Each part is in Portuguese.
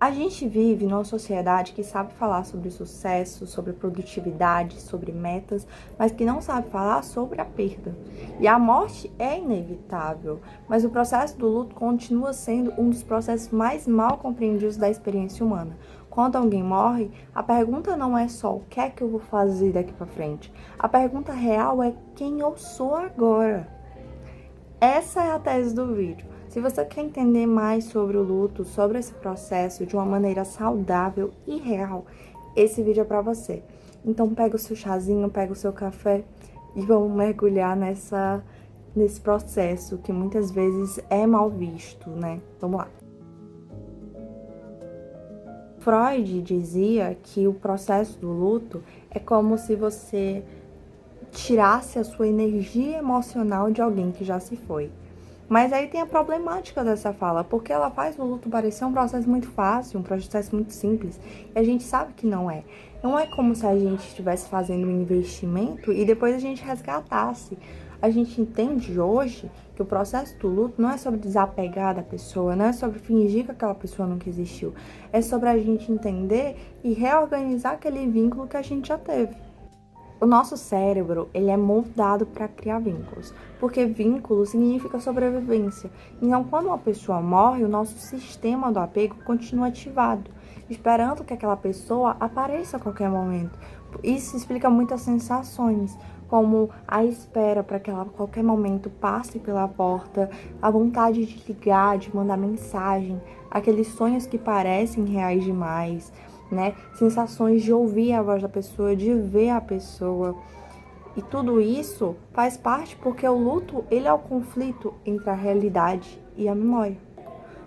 A gente vive numa sociedade que sabe falar sobre sucesso, sobre produtividade, sobre metas, mas que não sabe falar sobre a perda. E a morte é inevitável, mas o processo do luto continua sendo um dos processos mais mal compreendidos da experiência humana. Quando alguém morre, a pergunta não é só o que é que eu vou fazer daqui para frente. A pergunta real é quem eu sou agora. Essa é a tese do vídeo. Se você quer entender mais sobre o luto, sobre esse processo de uma maneira saudável e real, esse vídeo é para você. Então pega o seu chazinho, pega o seu café e vamos mergulhar nesse processo que muitas vezes é mal visto, né? Vamos lá. Freud dizia que o processo do luto é como se você tirasse a sua energia emocional de alguém que já se foi. Mas aí tem a problemática dessa fala, porque ela faz o luto parecer um processo muito fácil, um processo muito simples, e a gente sabe que não é. Não é como se a gente estivesse fazendo um investimento e depois a gente resgatasse. A gente entende hoje que o processo do luto não é sobre desapegar da pessoa, não é sobre fingir que aquela pessoa nunca existiu. É sobre a gente entender e reorganizar aquele vínculo que a gente já teve. O nosso cérebro, ele é moldado para criar vínculos, porque vínculo significa sobrevivência. Então, quando uma pessoa morre, o nosso sistema do apego continua ativado, esperando que aquela pessoa apareça a qualquer momento. Isso explica muitas sensações, como a espera para que ela a qualquer momento passe pela porta, a vontade de ligar, de mandar mensagem, aqueles sonhos que parecem reais demais, né? Sensações de ouvir a voz da pessoa, de ver a pessoa. E tudo isso faz parte porque o luto, ele é o conflito entre a realidade e a memória.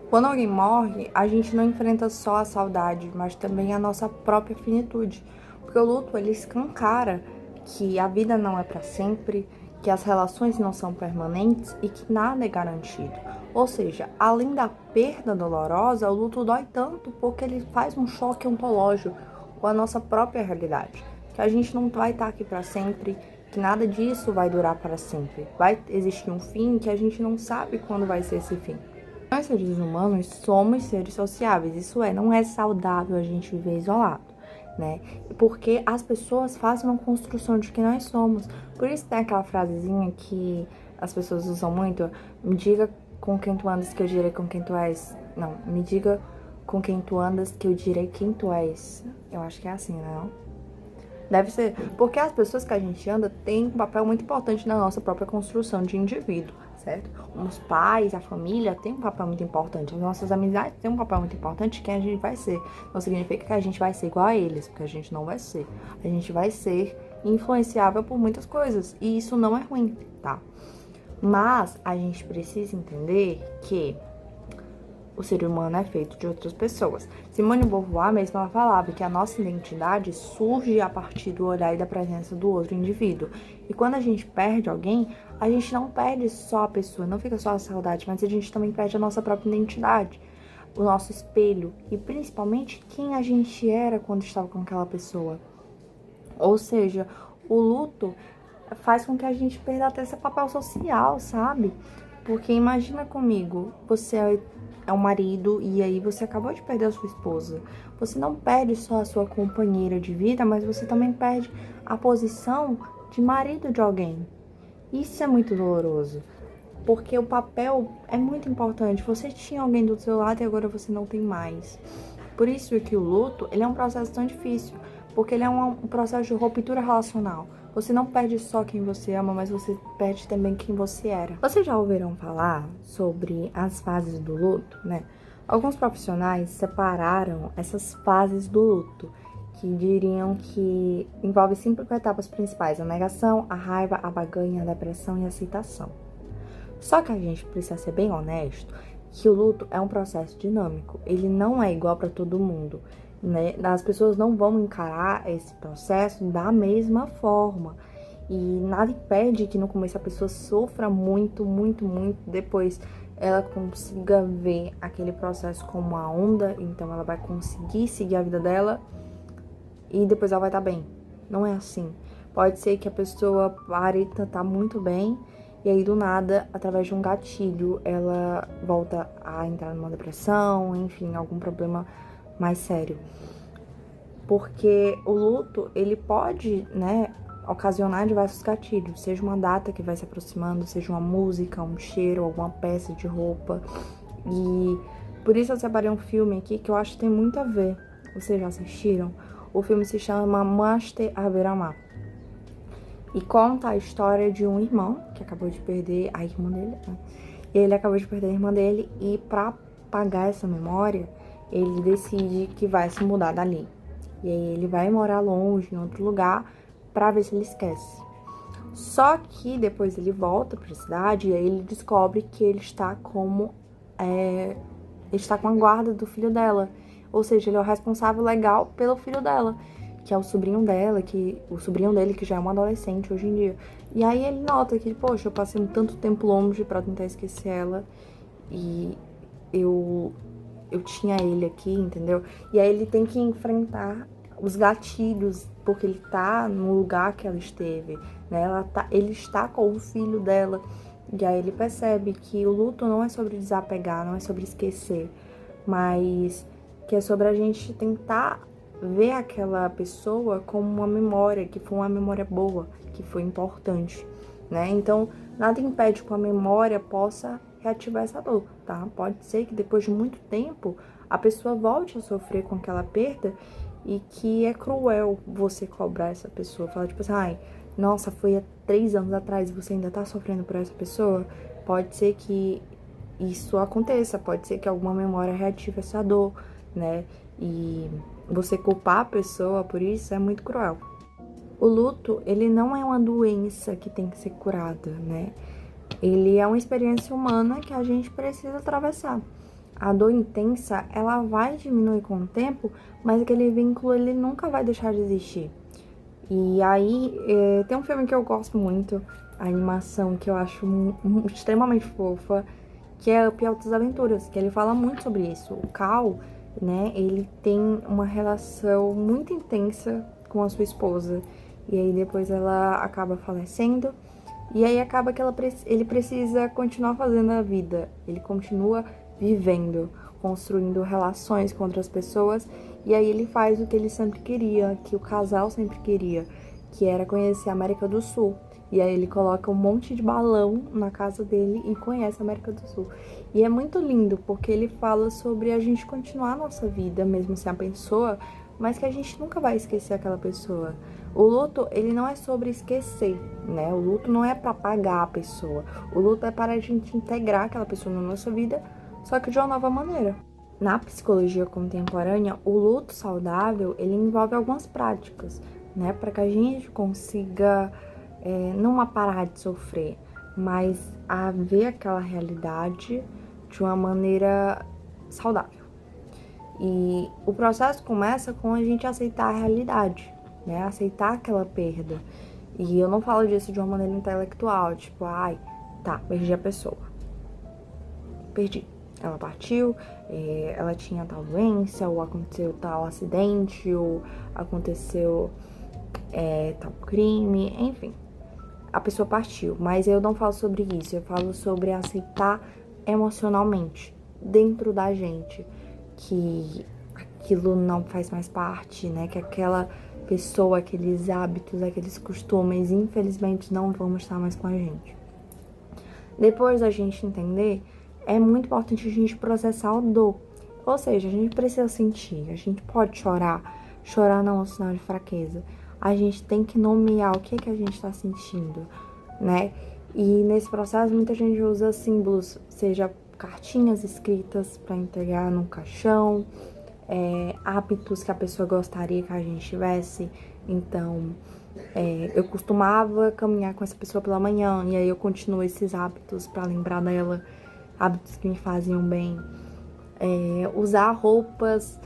Quando alguém morre, a gente não enfrenta só a saudade, mas também a nossa própria finitude. Porque o luto, ele escancara que a vida não é para sempre, que as relações não são permanentes e que nada é garantido. Ou seja, além da perda dolorosa, o luto dói tanto porque ele faz um choque ontológico com a nossa própria realidade. Que a gente não vai estar aqui para sempre, que nada disso vai durar para sempre. Vai existir um fim que a gente não sabe quando vai ser esse fim. Nós, seres humanos, somos seres sociáveis. Isso não é saudável a gente viver isolado, né? Porque as pessoas fazem uma construção de quem nós somos. Por isso tem aquela frasezinha que as pessoas usam muito: me diga com quem tu andas que eu direi com quem tu és. Não, me diga com quem tu andas que eu direi quem tu és. Eu acho que é assim, não? Deve ser. Porque as pessoas que a gente anda têm um papel muito importante na nossa própria construção de indivíduo, certo? Os pais, a família têm um papel muito importante. As nossas amizades têm um papel muito importante. Quem a gente vai ser. Não significa que a gente vai ser igual a eles, porque a gente não vai ser. A gente vai ser influenciável por muitas coisas. E isso não é ruim, tá? Mas a gente precisa entender que o ser humano é feito de outras pessoas. Simone de Beauvoir mesmo, ela falava que a nossa identidade surge a partir do olhar e da presença do outro indivíduo. E quando a gente perde alguém, a gente não perde só a pessoa, não fica só a saudade, mas a gente também perde a nossa própria identidade, o nosso espelho e principalmente quem a gente era quando estava com aquela pessoa. Ou seja, o luto faz com que a gente perda até esse papel social, sabe? Porque imagina comigo, você é um marido e aí você acabou de perder a sua esposa. Você não perde só a sua companheira de vida, mas você também perde a posição de marido de alguém. Isso é muito doloroso, porque o papel é muito importante. Você tinha alguém do seu lado e agora você não tem mais. Por isso que o luto, ele é um processo tão difícil, porque ele é um processo de ruptura relacional. Você não perde só quem você ama, mas você perde também quem você era. Vocês já ouviram falar sobre as fases do luto, né? Alguns profissionais separaram essas fases do luto, que diriam que envolve 5 etapas principais: a negação, a raiva, a barganha, a depressão e a aceitação. Só que a gente precisa ser bem honesto que o luto é um processo dinâmico, ele não é igual para todo mundo, né? As pessoas não vão encarar esse processo da mesma forma. E nada impede que no começo a pessoa sofra muito, depois ela consiga ver aquele processo como uma onda, então ela vai conseguir seguir a vida dela e depois ela vai estar bem. Não é assim. Pode ser que a pessoa pare de estar muito bem e aí do nada, através de um gatilho, ela volta a entrar numa depressão, enfim, algum problema mais sério. Porque o luto, ele pode, né, ocasionar diversos gatilhos, seja uma data que vai se aproximando, seja uma música, um cheiro, alguma peça de roupa. E por isso eu separei um filme aqui que eu acho que tem muito a ver. Vocês já assistiram? O filme se chama Must Haver Amar. E conta a história de um irmão que acabou de perder a irmã dele, né? E ele acabou de perder a irmã dele e pra apagar essa memória, ele decide que vai se mudar dali. E aí ele vai morar longe, em outro lugar, pra ver se ele esquece. Só que depois ele volta pra cidade e aí ele descobre que ele está ele está com a guarda do filho dela. Ou seja, ele é o responsável legal pelo filho dela, que é o sobrinho dela, o sobrinho dele que já é um adolescente hoje em dia. E aí ele nota que, poxa, eu passei tanto tempo longe pra tentar esquecer ela e eu tinha ele aqui, entendeu? E aí ele tem que enfrentar os gatilhos, porque ele tá no lugar que ela esteve, né? Ele está com o filho dela. E aí ele percebe que o luto não é sobre desapegar, não é sobre esquecer, mas que é sobre a gente tentar ver aquela pessoa como uma memória, que foi uma memória boa, que foi importante, né? Então, nada impede que a memória possa reativar essa dor, tá? Pode ser que depois de muito tempo a pessoa volte a sofrer com aquela perda e que é cruel você cobrar essa pessoa, falar tipo assim, ai, nossa, foi há 3 anos atrás e você ainda tá sofrendo por essa pessoa. Pode ser que isso aconteça, pode ser que alguma memória reative essa dor, né? E você culpar a pessoa por isso é muito cruel. O luto, ele não é uma doença que tem que ser curada, né? Ele é uma experiência humana que a gente precisa atravessar. A dor intensa, ela vai diminuir com o tempo, mas aquele vínculo, ele nunca vai deixar de existir. E aí, tem um filme que eu gosto muito, a animação que eu acho extremamente fofa, que é Up Altas Aventuras, que ele fala muito sobre isso. O Cal, né, ele tem uma relação muito intensa com a sua esposa, e aí depois ela acaba falecendo, e aí acaba que ele precisa continuar fazendo a vida, ele continua vivendo, construindo relações com outras pessoas, e aí ele faz o que ele sempre queria, que o casal sempre queria, que era conhecer a América do Sul. E aí ele coloca um monte de balão na casa dele e conhece a América do Sul. E é muito lindo, porque ele fala sobre a gente continuar a nossa vida, mesmo sem a pessoa, mas que a gente nunca vai esquecer aquela pessoa. O luto, ele não é sobre esquecer, né? O luto não é para apagar a pessoa. O luto é para a gente integrar aquela pessoa na nossa vida, só que de uma nova maneira. Na psicologia contemporânea, o luto saudável, ele envolve algumas práticas, né? Para que a gente consiga não parar de sofrer, mas a ver aquela realidade de uma maneira saudável. E o processo começa com a gente aceitar a realidade, né? Aceitar aquela perda. E eu não falo disso de uma maneira intelectual, tipo, ai, tá, perdi a pessoa. Perdi. Ela partiu, ela tinha tal doença, ou aconteceu tal acidente, ou aconteceu tal crime, enfim. A pessoa partiu, mas eu não falo sobre isso, eu falo sobre aceitar emocionalmente, dentro da gente, que aquilo não faz mais parte, né? Que aquela pessoa, aqueles hábitos, aqueles costumes, infelizmente não vão estar mais com a gente. Depois da gente entender, é muito importante a gente processar a dor. Ou seja, a gente precisa sentir, a gente pode chorar. Chorar não é um sinal de fraqueza. A gente tem que nomear o que a gente está sentindo, né? E nesse processo, muita gente usa símbolos, seja cartinhas escritas para entregar num caixão, hábitos que a pessoa gostaria que a gente tivesse. Então, eu costumava caminhar com essa pessoa pela manhã, e aí eu continuo esses hábitos para lembrar dela, hábitos que me faziam bem. Usar roupas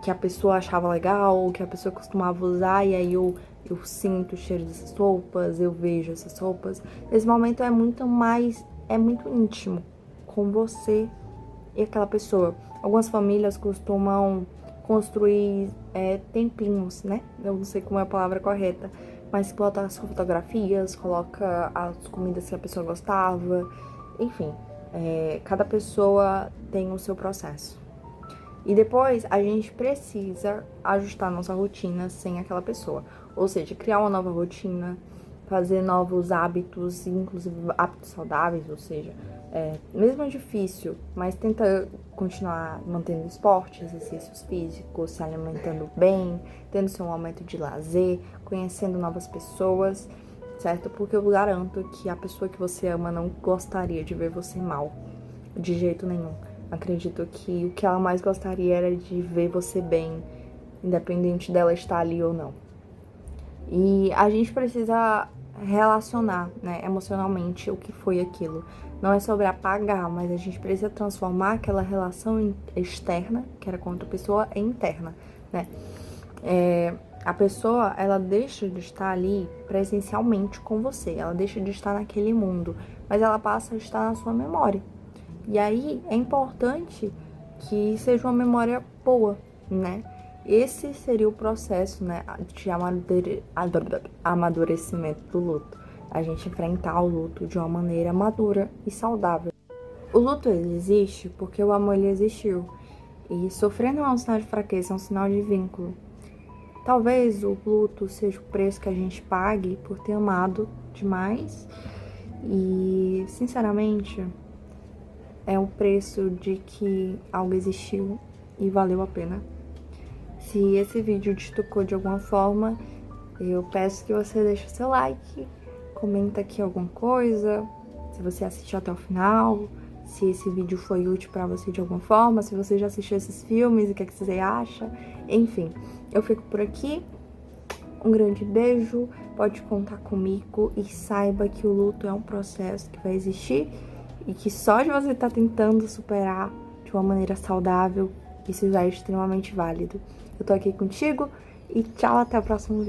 que a pessoa achava legal, ou que a pessoa costumava usar, e aí eu sinto o cheiro dessas roupas, eu vejo essas roupas. Esse momento é muito íntimo com você e aquela pessoa. Algumas famílias costumam construir templinhos, né? Eu não sei como é a palavra correta, mas coloca as fotografias, coloca as comidas que a pessoa gostava, enfim, cada pessoa tem o seu processo. E depois a gente precisa ajustar nossa rotina sem aquela pessoa. Ou seja, criar uma nova rotina, fazer novos hábitos, inclusive hábitos saudáveis, ou seja, mesmo difícil, mas tenta continuar mantendo esporte, exercícios físicos, se alimentando bem, tendo seu momento de lazer, conhecendo novas pessoas, certo? Porque eu garanto que a pessoa que você ama não gostaria de ver você mal, de jeito nenhum. Acredito que o que ela mais gostaria era de ver você bem, independente dela estar ali ou não. E a gente precisa relacionar, né, emocionalmente o que foi aquilo. Não é sobre apagar, mas a gente precisa transformar aquela relação externa, que era com outra pessoa, em interna, né? A pessoa, ela deixa de estar ali presencialmente com você, ela deixa de estar naquele mundo, mas ela passa a estar na sua memória. E aí é importante que seja uma memória boa, né? Esse seria o processo, né, de amadurecimento do luto. A gente enfrentar o luto de uma maneira madura e saudável. O luto ele existe porque o amor ele existiu. E sofrer não é um sinal de fraqueza, é um sinal de vínculo. Talvez o luto seja o preço que a gente pague por ter amado demais. E, sinceramente, é o preço de que algo existiu e valeu a pena. Se esse vídeo te tocou de alguma forma, eu peço que você deixe o seu like, comenta aqui alguma coisa, se você assistiu até o final, se esse vídeo foi útil pra você de alguma forma, se você já assistiu esses filmes e o que você acha. Enfim, eu fico por aqui. Um grande beijo, pode contar comigo e saiba que o luto é um processo que vai existir e que só de você estar tentando superar de uma maneira saudável, isso já é extremamente válido. Eu tô aqui contigo e tchau, até o próximo vídeo.